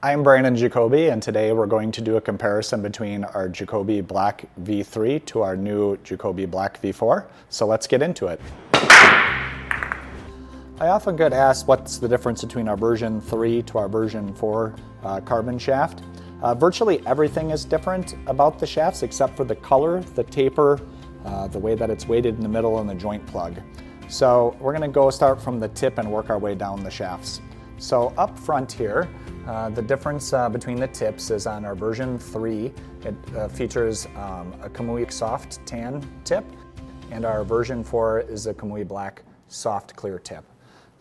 I'm Brandon JACOBY, and today we're going to do a comparison between our JACOBY Black V3 to our new JACOBY Black V4. So let's get into it. I often get asked what's the difference between our version 3 to our version 4 carbon shaft. Virtually everything is different about the shafts except for the color, the taper, the way that it's weighted in the middle, and the joint plug. So we're going to start from the tip and work our way down the shafts. So up front here, the difference between the tips is on our version 3, it features a Kamui soft tan tip, and our version 4 is a Kamui black soft clear tip.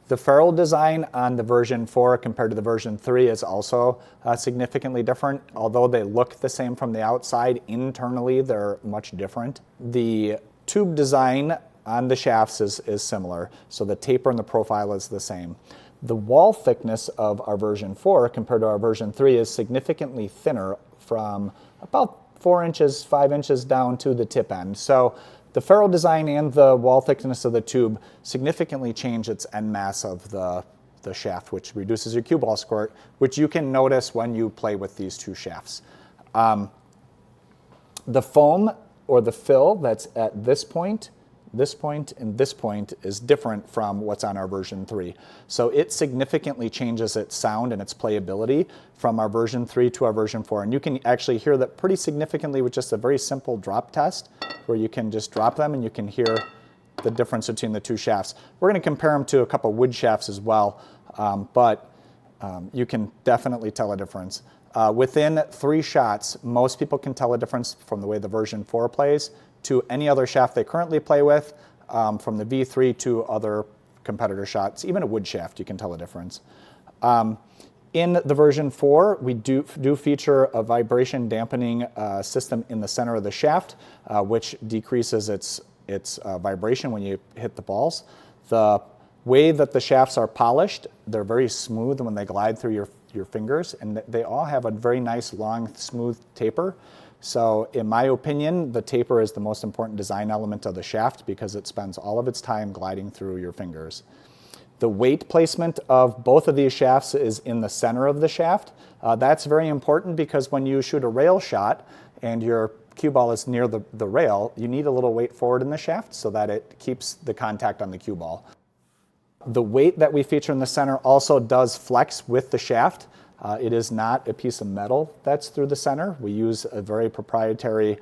The ferrule design on the version 4 compared to the version 3 is also significantly different. Although they look the same from the outside, internally they're much different. The tube design on the shafts is similar, so the taper and the profile is the same. The wall thickness of our version 4 compared to our version 3 is significantly thinner, from about 4 inches, 5 inches down to the tip end. So the ferrule design and the wall thickness of the tube significantly change its end mass of the shaft, which reduces your cue ball squirt, which you can notice when you play with these two shafts. The foam or the fill that's at this point, and this point is different from what's on our version 3. So it significantly changes its sound and its playability from our version 3 to our version 4. And you can actually hear that pretty significantly with just a very simple drop test, where you can just drop them and you can hear the difference between the two shafts. We're going to compare them to a couple wood shafts as well, but you can definitely tell a difference. Within 3 shots, most people can tell a difference from the way the version 4 plays to any other shaft they currently play with, from the V3 to other competitor shots. Even a wood shaft, you can tell a difference. In the version 4, we do feature a vibration dampening system in the center of the shaft, which decreases its vibration when you hit the balls. The way that the shafts are polished, they're very smooth when they glide through your fingers, and they all have a very nice, long, smooth taper. So in my opinion, the taper is the most important design element of the shaft because it spends all of its time gliding through your fingers. The weight placement of both of these shafts is in the center of the shaft. That's very important because when you shoot a rail shot and your cue ball is near the rail, you need a little weight forward in the shaft so that it keeps the contact on the cue ball. The weight that we feature in the center also does flex with the shaft. It is not a piece of metal that's through the center. We use a very proprietary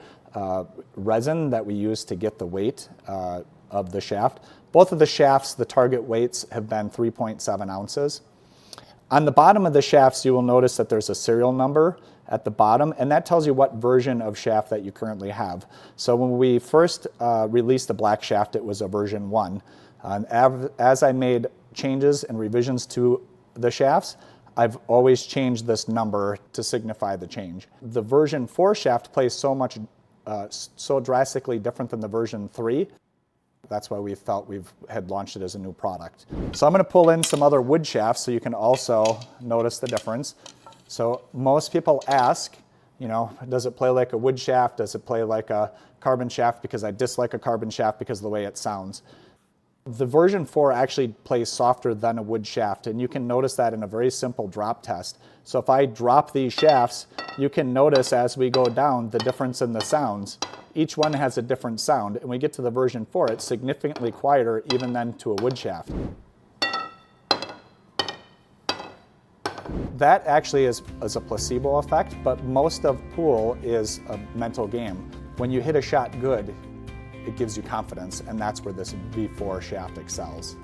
resin that we use to get the weight of the shaft. Both of the shafts, the target weights have been 3.7 ounces. On the bottom of the shafts, you will notice that there's a serial number at the bottom, and that tells you what version of shaft that you currently have. So when we first released the black shaft, it was a version 1. As I made changes and revisions to the shafts, I've always changed this number to signify the change. The version 4 shaft plays so drastically different than the version 3. That's why we felt we had launched it as a new product. So I'm going to pull in some other wood shafts so you can also notice the difference. So most people ask, does it play like a wood shaft? Does it play like a carbon shaft? Because I dislike a carbon shaft because of the way it sounds. The version 4 actually plays softer than a wood shaft, and you can notice that in a very simple drop test. So if I drop these shafts, you can notice as we go down the difference in the sounds. Each one has a different sound, and when we get to the version 4, it's significantly quieter even than to a wood shaft. That actually is a placebo effect, but most of pool is a mental game. When you hit a shot good, it gives you confidence, and that's where this V4 shaft excels.